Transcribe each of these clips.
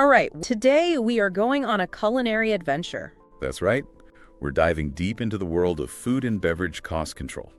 All right, today we are going on a culinary adventure. That's right. We're diving deep into the world of food and beverage cost control.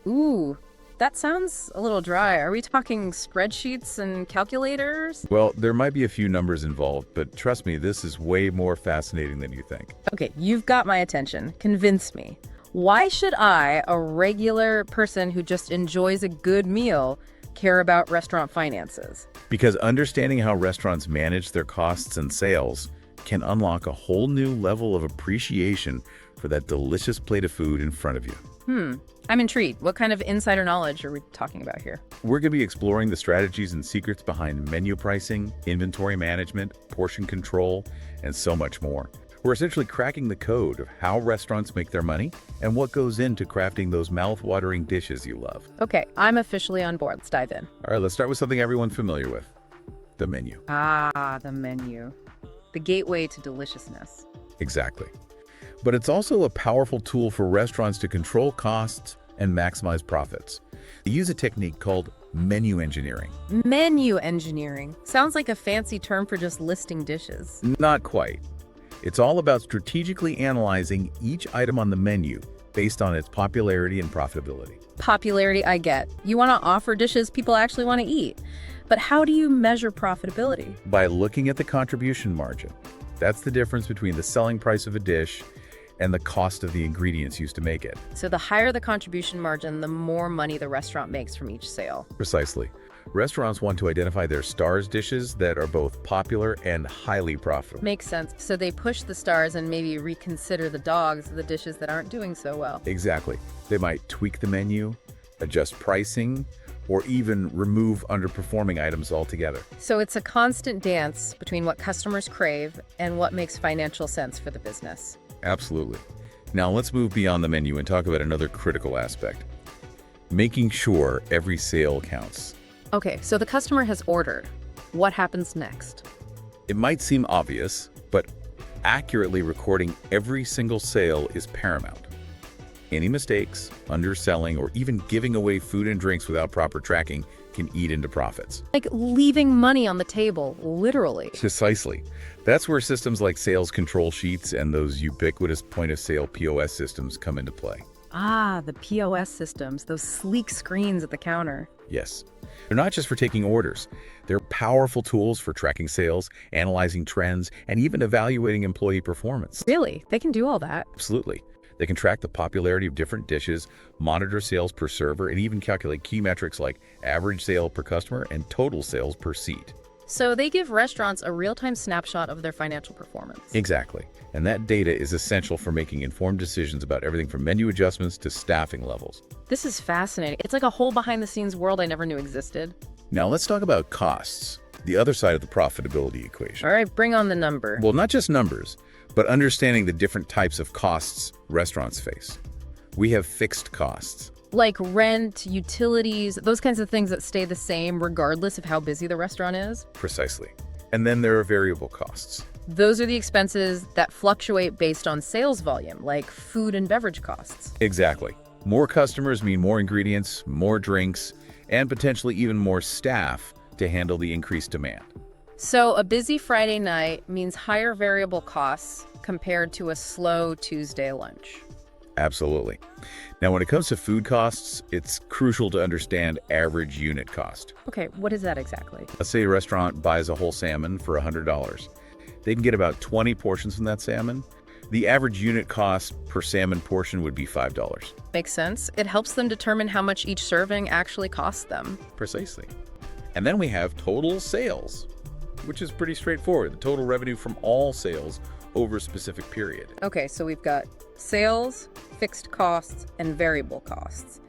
Ooh, that sounds a little dry. Are we talking spreadsheets and calculators? Well, there might be a few numbers involved, but trust me, this is way more fascinating than you think. Okay, you've got my attention. Convince me. Why should I, a regular person who just enjoys a good meal, care about restaurant finances? Because understanding how restaurants manage their costs and sales can unlock a whole new level of appreciation for that delicious plate of food in front of you. I'm intrigued. What kind of insider knowledge are we talking about here? We're going to be exploring the strategies and secrets behind menu pricing, inventory management, portion control, and so much more. We're essentially cracking the code of how restaurants make their money and what goes into crafting those mouth-watering dishes you love. Okay, I'm officially on board. Let's dive in. All right, let's start with something everyone's familiar with, the menu. Ah, the menu. The gateway to deliciousness. Exactly. But it's also a powerful tool for restaurants to control costs and maximize profits. They use a technique called menu engineering. Menu engineering. Sounds like a fancy term for just listing dishes. Not quite. It's all about strategically analyzing each item on the menu based on its popularity and profitability. Popularity, I get. You want to offer dishes people actually want to eat. But how do you measure profitability? By looking at the contribution margin. That's the difference between the selling price of a dish and the cost of the ingredients used to make it. So the higher the contribution margin, the more money the restaurant makes from each sale. Precisely. Restaurants want to identify their stars dishes that are both popular and highly profitable. Makes sense. So they push the stars and maybe reconsider the dogs, the dishes that aren't doing so well. Exactly. They might tweak the menu, adjust pricing, or even remove underperforming items altogether. So it's a constant dance between what customers crave and what makes financial sense for the business. Absolutely. Now let's move beyond the menu and talk about another critical aspect. Making sure every sale counts. Okay, so the customer has ordered. What happens next? It might seem obvious, but accurately recording every single sale is paramount. Any mistakes, underselling, or even giving away food and drinks without proper tracking can eat into profits. Like leaving money on the table, literally. Precisely. That's where systems like sales control sheets and those ubiquitous point-of-sale POS systems come into play. Ah, the POS systems, those sleek screens at the counter. Yes. They're not just for taking orders. They're powerful tools for tracking sales, analyzing trends, and even evaluating employee performance. Really? They can do all that? Absolutely. They can track the popularity of different dishes, monitor sales per server, and even calculate key metrics like average sale per customer and total sales per seat. So they give restaurants a real-time snapshot of their financial performance. Exactly. And that data is essential for making informed decisions about everything from menu adjustments to staffing levels. This is fascinating. It's like a whole behind-the-scenes world I never knew existed. Now let's talk about costs, the other side of the profitability equation. All right, bring on the number. Well, not just numbers, but understanding the different types of costs restaurants face. We have fixed costs. Like rent, utilities, those kinds of things that stay the same regardless of how busy the restaurant is? Precisely. And then there are variable costs. Those are the expenses that fluctuate based on sales volume, like food and beverage costs. Exactly. More customers mean more ingredients, more drinks, and potentially even more staff to handle the increased demand. So a busy Friday night means higher variable costs compared to a slow Tuesday lunch. Absolutely. Now, when it comes to food costs, it's crucial to understand average unit cost. Okay, what is that exactly? Let's say a restaurant buys a whole salmon for $100. They can get about 20 portions from that salmon. The average unit cost per salmon portion would be $5. Makes sense. It helps them determine how much each serving actually costs them. Precisely. And then we have total sales, which is pretty straightforward. The total revenue from all sales over a specific period. Okay, so we've got sales, fixed costs, and variable costs.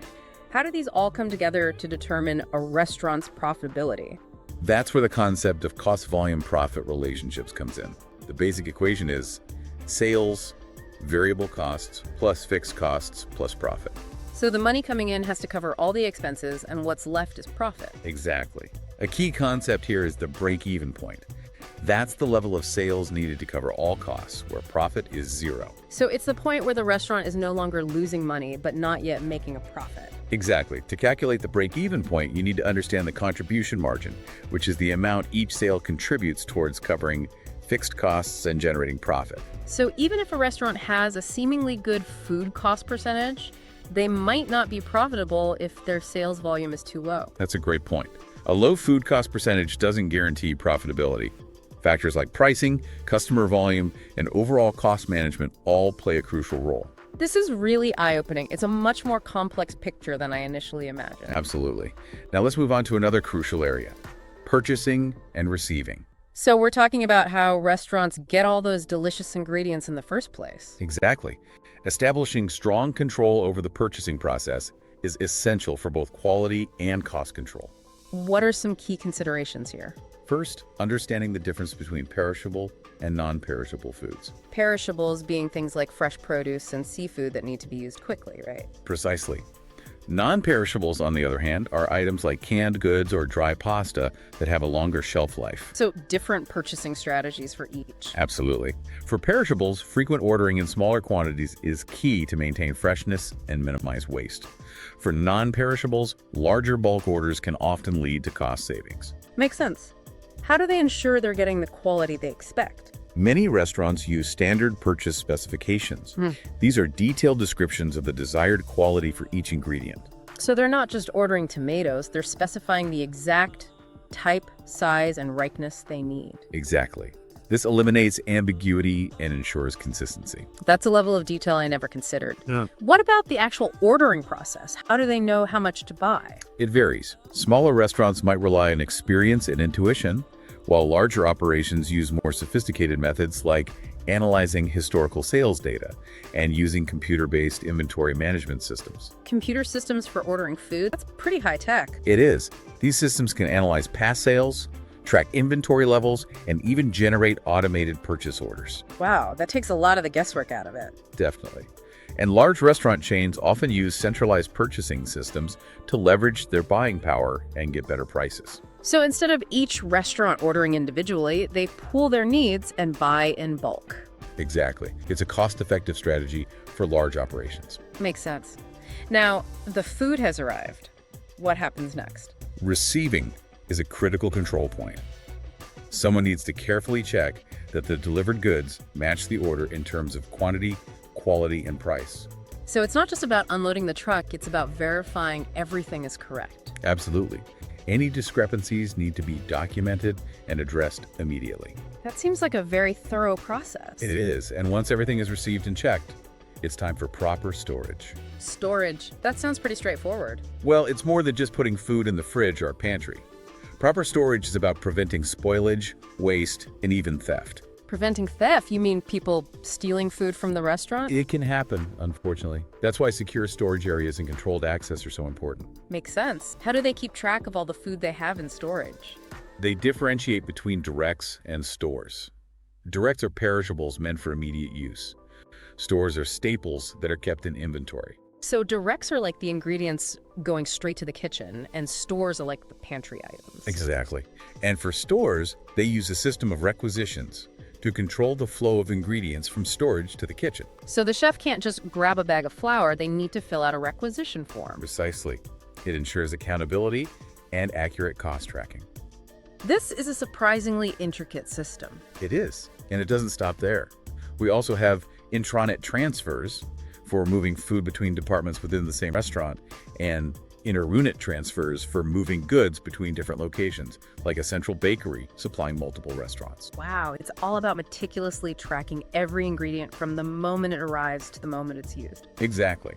How do these all come together to determine a restaurant's profitability? That's where the concept of cost-volume-profit relationships comes in. The basic equation is sales, variable costs, plus fixed costs, plus profit. So the money coming in has to cover all the expenses, and what's left is profit. Exactly. A key concept here is the break-even point. That's the level of sales needed to cover all costs, where profit is zero. So it's the point where the restaurant is no longer losing money, but not yet making a profit. Exactly. To calculate the break-even point, you need to understand the contribution margin, which is the amount each sale contributes towards covering fixed costs and generating profit. So even if a restaurant has a seemingly good food cost percentage, they might not be profitable if their sales volume is too low. That's a great point. A low food cost percentage doesn't guarantee profitability. Factors like pricing, customer volume, and overall cost management all play a crucial role. This is really eye-opening. It's a much more complex picture than I initially imagined. Absolutely. Now let's move on to another crucial area: purchasing and receiving. So we're talking about how restaurants get all those delicious ingredients in the first place. Exactly. Establishing strong control over the purchasing process is essential for both quality and cost control. What are some key considerations here? First, understanding the difference between perishable and non-perishable foods. Perishables being things like fresh produce and seafood that need to be used quickly, right? Precisely. Non-perishables, on the other hand, are items like canned goods or dry pasta that have a longer shelf life. So different purchasing strategies for each. Absolutely. For perishables, frequent ordering in smaller quantities is key to maintain freshness and minimize waste. For non-perishables, larger bulk orders can often lead to cost savings. Makes sense. How do they ensure they're getting the quality they expect? Many restaurants use standard purchase specifications. These are detailed descriptions of the desired quality for each ingredient. So they're not just ordering tomatoes, they're specifying the exact type, size, and ripeness they need. Exactly. This eliminates ambiguity and ensures consistency. That's a level of detail I never considered. Yeah. What about the actual ordering process? How do they know how much to buy? It varies. Smaller restaurants might rely on experience and intuition, while larger operations use more sophisticated methods like analyzing historical sales data and using computer-based inventory management systems. Computer systems for ordering food? That's pretty high tech. It is. These systems can analyze past sales, track inventory levels, and even generate automated purchase orders. Wow, that takes a lot of the guesswork out of it. Definitely. And large restaurant chains often use centralized purchasing systems to leverage their buying power and get better prices. So instead of each restaurant ordering individually, they pool their needs and buy in bulk. Exactly. It's a cost-effective strategy for large operations. Makes sense. Now, the food has arrived. What happens next? Receiving is a critical control point. Someone needs to carefully check that the delivered goods match the order in terms of quantity, quality, and price. So it's not just about unloading the truck, it's about verifying everything is correct. Absolutely. Any discrepancies need to be documented and addressed immediately. That seems like a very thorough process. It is, and once everything is received and checked, it's time for proper storage. Storage. That sounds pretty straightforward. Well, it's more than just putting food in the fridge or pantry. Proper storage is about preventing spoilage, waste, and even theft. Preventing theft? You mean people stealing food from the restaurant? It can happen, unfortunately. That's why secure storage areas and controlled access are so important. Makes sense. How do they keep track of all the food they have in storage? They differentiate between directs and stores. Directs are perishables meant for immediate use. Stores are staples that are kept in inventory. So directs are like the ingredients going straight to the kitchen, and stores are like the pantry items. Exactly. And for stores, they use a system of requisitions to control the flow of ingredients from storage to the kitchen. So the chef can't just grab a bag of flour, they need to fill out a requisition form. Precisely. It ensures accountability and accurate cost tracking. This is a surprisingly intricate system. It is, and it doesn't stop there. We also have intranet transfers for moving food between departments within the same restaurant, and inter-unit transfers for moving goods between different locations, like a central bakery supplying multiple restaurants. Wow, it's all about meticulously tracking every ingredient from the moment it arrives to the moment it's used. Exactly.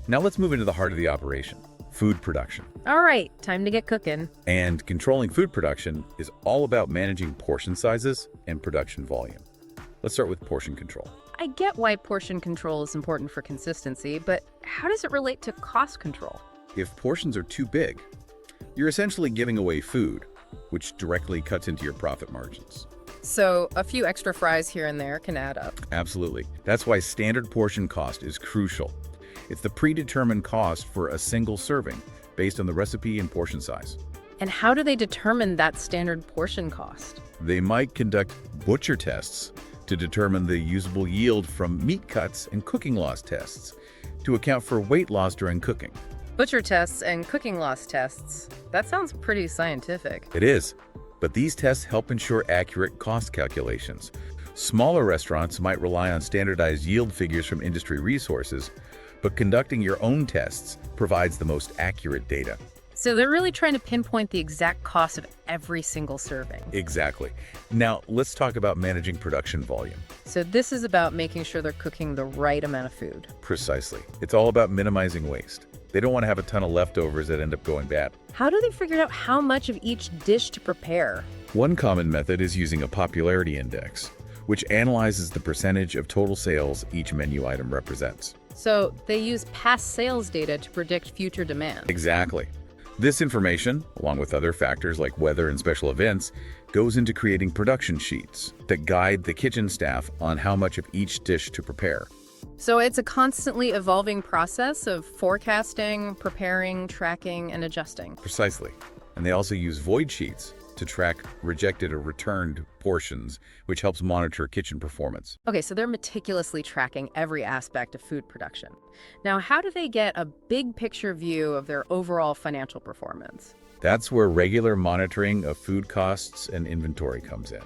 Now let's move into the heart of the operation: food production. All right, time to get cooking. And controlling food production is all about managing portion sizes and production volume. Let's start with portion control. I get why portion control is important for consistency, but how does it relate to cost control? If portions are too big, you're essentially giving away food, which directly cuts into your profit margins. So a few extra fries here and there can add up. Absolutely. That's why standard portion cost is crucial. It's the predetermined cost for a single serving based on the recipe and portion size. And how do they determine that standard portion cost? They might conduct butcher tests to determine the usable yield from meat cuts and cooking loss tests to account for weight loss during cooking. Butcher tests and cooking loss tests. That sounds pretty scientific. It is. but these tests help ensure accurate cost calculations. Smaller restaurants might rely on standardized yield figures from industry resources, but conducting your own tests provides the most accurate data. So they're really trying to pinpoint the exact cost of every single serving. Exactly. Now, let's talk about managing production volume. So this is about making sure they're cooking the right amount of food. Precisely. It's all about minimizing waste. They don't want to have a ton of leftovers that end up going bad. How do they figure out how much of each dish to prepare? One common method is using a popularity index, which analyzes the percentage of total sales each menu item represents. So they use past sales data to predict future demand. Exactly. This information, along with other factors like weather and special events, goes into creating production sheets that guide the kitchen staff on how much of each dish to prepare. So it's a constantly evolving process of forecasting, preparing, tracking, and adjusting. Precisely. And they also use void sheets to track rejected or returned portions, which helps monitor kitchen performance. Okay, so they're meticulously tracking every aspect of food production. Now, how do they get a big picture view of their overall financial performance? That's where regular monitoring of food costs and inventory comes in.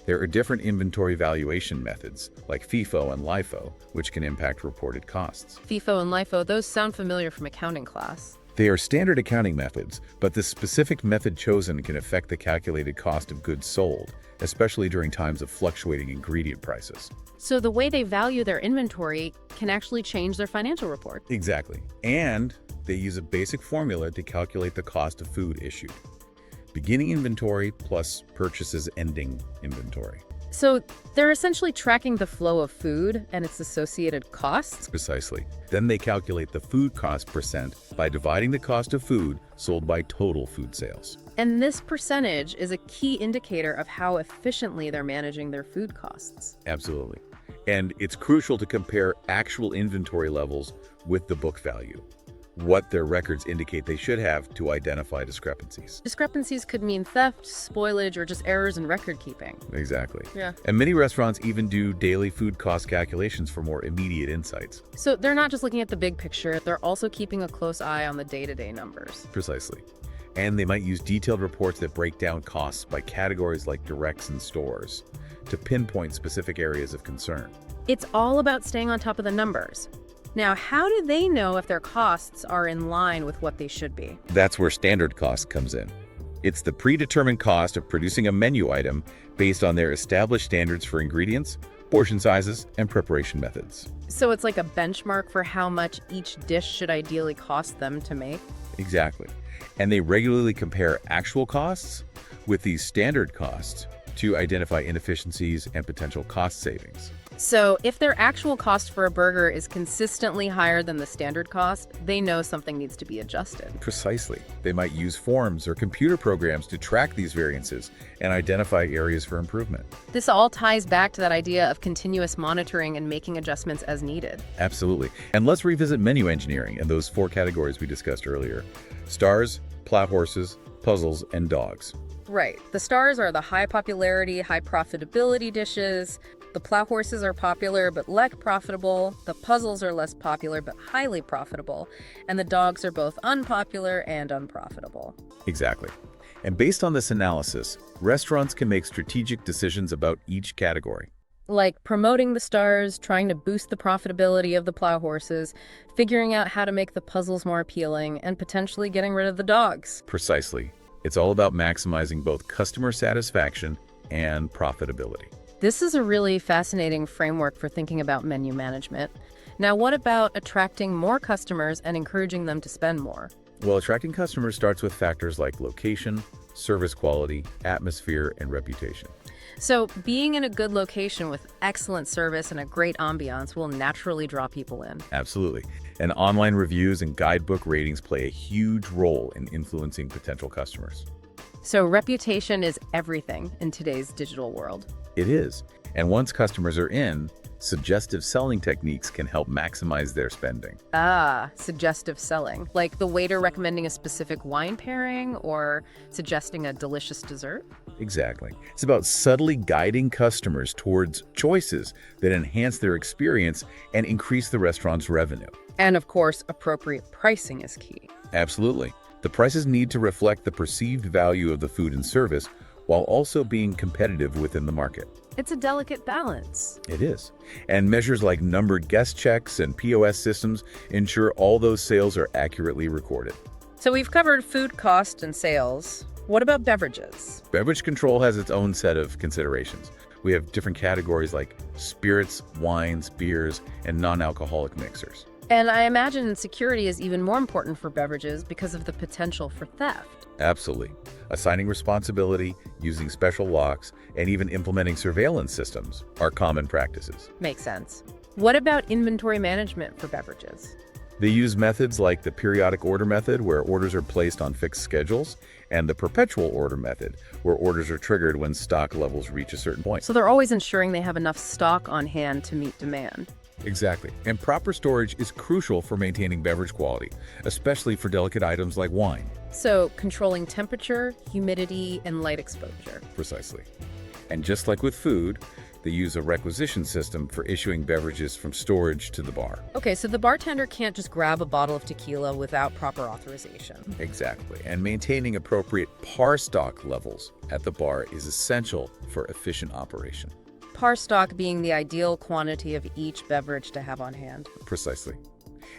There are different inventory valuation methods, like FIFO and LIFO, which can impact reported costs. FIFO and LIFO, those sound familiar from accounting class. They are standard accounting methods, but the specific method chosen can affect the calculated cost of goods sold, especially during times of fluctuating ingredient prices. So the way they value their inventory can actually change their financial report. Exactly. And they use a basic formula to calculate the cost of food issued. Beginning inventory plus purchases ending inventory. So they're essentially tracking the flow of food and its associated costs? Precisely. Then they calculate the food cost percent by dividing the cost of food sold by total food sales. And this percentage is a key indicator of how efficiently they're managing their food costs. Absolutely. And it's crucial to compare actual inventory levels with the book value, what their records indicate they should have to identify discrepancies. Discrepancies could mean theft, spoilage, or just errors in record keeping. Exactly. Yeah. And many restaurants even do daily food cost calculations for more immediate insights. So they're not just looking at the big picture, they're also keeping a close eye on the day-to-day numbers. Precisely. And they might use detailed reports that break down costs by categories like directs and stores to pinpoint specific areas of concern. It's all about staying on top of the numbers. Now, how do they know if their costs are in line with what they should be? That's where standard cost comes in. It's the predetermined cost of producing a menu item based on their established standards for ingredients, portion sizes, and preparation methods. So it's like a benchmark for how much each dish should ideally cost them to make? Exactly. And they regularly compare actual costs with these standard costs to identify inefficiencies and potential cost savings. So if their actual cost for a burger is consistently higher than the standard cost, they know something needs to be adjusted. Precisely. They might use forms or computer programs to track these variances and identify areas for improvement. This all ties back to that idea of continuous monitoring and making adjustments as needed. Absolutely. And let's revisit menu engineering and those 4 categories we discussed earlier: stars, plow horses, puzzles, and dogs. Right. The stars are the high popularity, high profitability dishes. The plow horses are popular but less profitable. The puzzles are less popular but highly profitable. And the dogs are both unpopular and unprofitable. Exactly. And based on this analysis, restaurants can make strategic decisions about each category. Like promoting the stars, trying to boost the profitability of the plow horses, figuring out how to make the puzzles more appealing, and potentially getting rid of the dogs. Precisely. It's all about maximizing both customer satisfaction and profitability. This is a really fascinating framework for thinking about menu management. Now, what about attracting more customers and encouraging them to spend more? Well, attracting customers starts with factors like location, service quality, atmosphere, and reputation. So being in a good location with excellent service and a great ambiance will naturally draw people in. Absolutely. And online reviews and guidebook ratings play a huge role in influencing potential customers. So reputation is everything in today's digital world. It is. And once customers are in, suggestive selling techniques can help maximize their spending. Ah, suggestive selling. Like the waiter recommending a specific wine pairing or suggesting a delicious dessert? Exactly. It's about subtly guiding customers towards choices that enhance their experience and increase the restaurant's revenue. And of course, appropriate pricing is key. Absolutely. The prices need to reflect the perceived value of the food and service while also being competitive within the market. It's a delicate balance. It is. And measures like numbered guest checks and POS systems ensure all those sales are accurately recorded. So we've covered food cost and sales. What about beverages? Beverage control has its own set of considerations. We have different categories like spirits, wines, beers, and non-alcoholic mixers. And I imagine security is even more important for beverages because of the potential for theft. Absolutely. Assigning responsibility, using special locks, and even implementing surveillance systems are common practices. Makes sense. What about inventory management for beverages? They use methods like the periodic order method, where orders are placed on fixed schedules, and the perpetual order method, where orders are triggered when stock levels reach a certain point. So they're always ensuring they have enough stock on hand to meet demand. Exactly. And proper storage is crucial for maintaining beverage quality, especially for delicate items like wine. So controlling temperature, humidity, and light exposure. Precisely. And just like with food, they use a requisition system for issuing beverages from storage to the bar. Okay, so the bartender can't just grab a bottle of tequila without proper authorization. Exactly. And maintaining appropriate par stock levels at the bar is essential for efficient operation. Par stock being the ideal quantity of each beverage to have on hand. Precisely.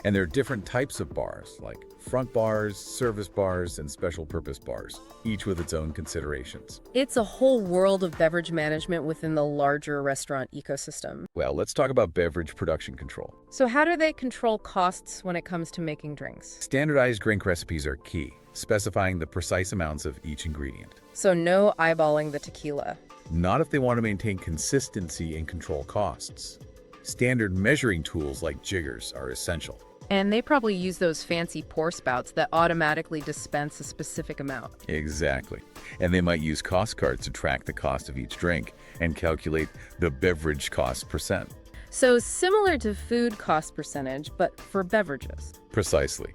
And there are different types of bars, like front bars, service bars, and special purpose bars, each with its own considerations. It's a whole world of beverage management within the larger restaurant ecosystem. Well, let's talk about beverage production control. So how do they control costs when it comes to making drinks? Standardized drink recipes are key, specifying the precise amounts of each ingredient. So no eyeballing the tequila. Not if they want to maintain consistency and control costs. Standard measuring tools like jiggers are essential. And they probably use those fancy pour spouts that automatically dispense a specific amount. Exactly. And they might use cost cards to track the cost of each drink and calculate the beverage cost percent. So similar to food cost percentage, but for beverages. Precisely.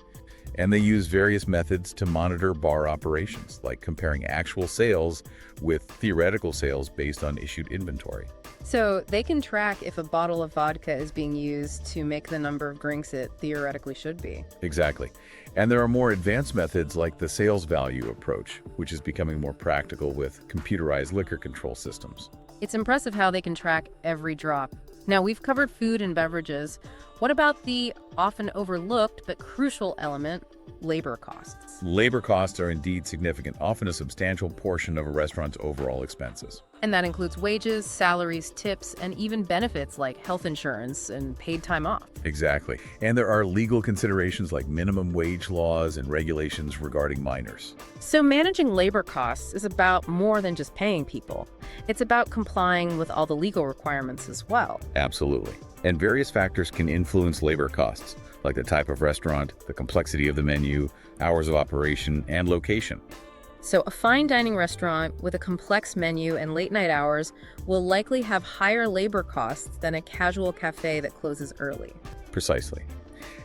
And they use various methods to monitor bar operations, like comparing actual sales with theoretical sales based on issued inventory. So they can track if a bottle of vodka is being used to make the number of drinks it theoretically should be. Exactly. And there are more advanced methods like the sales value approach, which is becoming more practical with computerized liquor control systems. It's impressive how they can track every drop. Now, we've covered food and beverages. What about the often overlooked but crucial element, labor costs? Labor costs are indeed significant, often a substantial portion of a restaurant's overall expenses. And that includes wages, salaries, tips, and even benefits like health insurance and paid time off. Exactly. And there are legal considerations like minimum wage laws and regulations regarding minors. So managing labor costs is about more than just paying people. It's about complying with all the legal requirements as well. Absolutely. And various factors can influence labor costs, like the type of restaurant, the complexity of the menu, hours of operation, and location. So a fine dining restaurant with a complex menu and late night hours will likely have higher labor costs than a casual cafe that closes early. Precisely.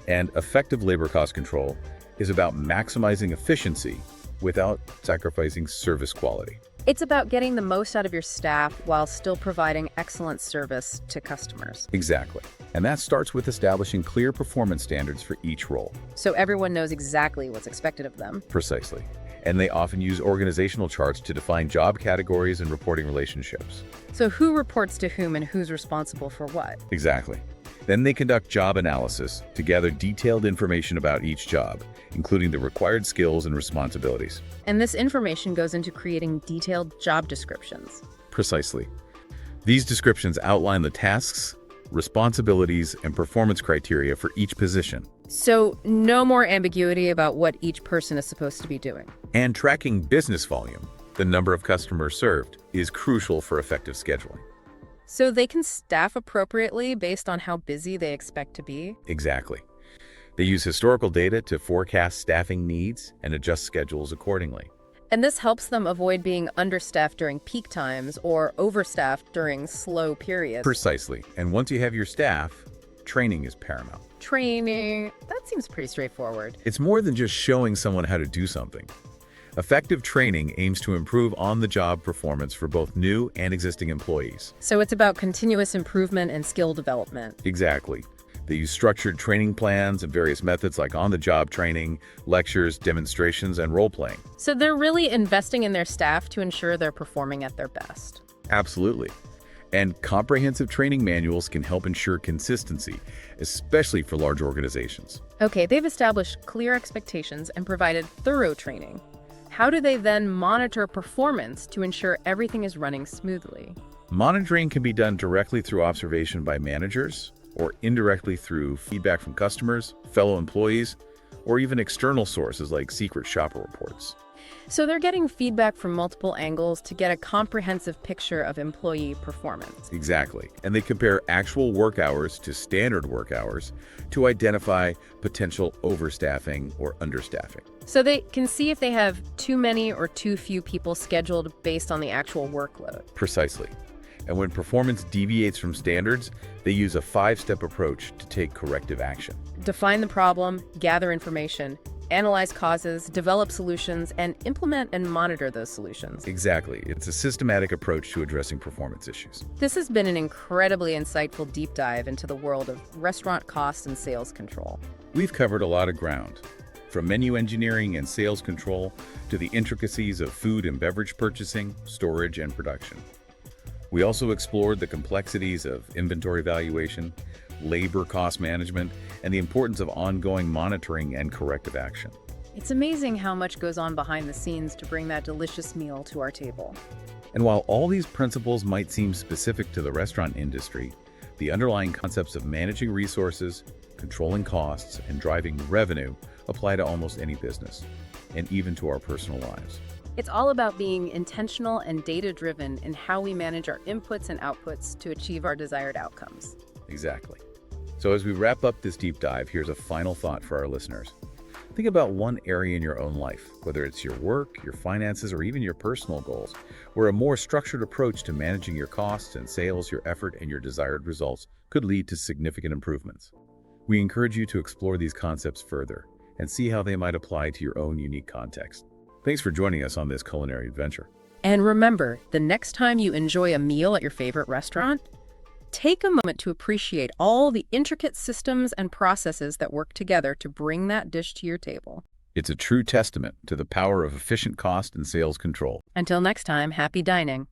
And effective labor cost control is about maximizing efficiency without sacrificing service quality. It's about getting the most out of your staff while still providing excellent service to customers. Exactly. And that starts with establishing clear performance standards for each role. So everyone knows exactly what's expected of them. Precisely. And they often use organizational charts to define job categories and reporting relationships. So who reports to whom and who's responsible for what? Exactly. Then they conduct job analysis to gather detailed information about each job, including the required skills and responsibilities. And this information goes into creating detailed job descriptions. Precisely. These descriptions outline the tasks, responsibilities, and performance criteria for each position. So no more ambiguity about what each person is supposed to be doing. And tracking business volume, the number of customers served, is crucial for effective scheduling. So they can staff appropriately based on how busy they expect to be? Exactly. They use historical data to forecast staffing needs and adjust schedules accordingly. And this helps them avoid being understaffed during peak times or overstaffed during slow periods. Precisely. And once you have your staff, training is paramount. Training, that seems pretty straightforward. It's more than just showing someone how to do something. Effective training aims to improve on-the-job performance for both new and existing employees. So it's about continuous improvement and skill development. Exactly. They use structured training plans and various methods like on-the-job training, lectures, demonstrations, and role-playing. So they're really investing in their staff to ensure they're performing at their best. Absolutely. And comprehensive training manuals can help ensure consistency, especially for large organizations. Okay, they've established clear expectations and provided thorough training. How do they then monitor performance to ensure everything is running smoothly? Monitoring can be done directly through observation by managers, or indirectly through feedback from customers, fellow employees, or even external sources like secret shopper reports. So they're getting feedback from multiple angles to get a comprehensive picture of employee performance. Exactly. And they compare actual work hours to standard work hours to identify potential overstaffing or understaffing. So they can see if they have too many or too few people scheduled based on the actual workload. Precisely. And when performance deviates from standards, they use a 5-step approach to take corrective action. Define the problem, gather information, analyze causes, develop solutions, and implement and monitor those solutions. Exactly. It's a systematic approach to addressing performance issues. This has been an incredibly insightful deep dive into the world of restaurant cost and sales control. We've covered a lot of ground, from menu engineering and sales control to the intricacies of food and beverage purchasing, storage, and production. We also explored the complexities of inventory valuation, labor cost management, and the importance of ongoing monitoring and corrective action. It's amazing how much goes on behind the scenes to bring that delicious meal to our table. And while all these principles might seem specific to the restaurant industry, the underlying concepts of managing resources, controlling costs, and driving revenue apply to almost any business, and even to our personal lives. It's all about being intentional and data-driven in how we manage our inputs and outputs to achieve our desired outcomes. Exactly. So as we wrap up this deep dive, here's a final thought for our listeners. Think about one area in your own life, whether it's your work, your finances, or even your personal goals, where a more structured approach to managing your costs and sales, your effort, and your desired results could lead to significant improvements. We encourage you to explore these concepts further and see how they might apply to your own unique context. Thanks for joining us on this culinary adventure. And remember, the next time you enjoy a meal at your favorite restaurant, take a moment to appreciate all the intricate systems and processes that work together to bring that dish to your table. It's a true testament to the power of efficient cost and sales control. Until next time, happy dining.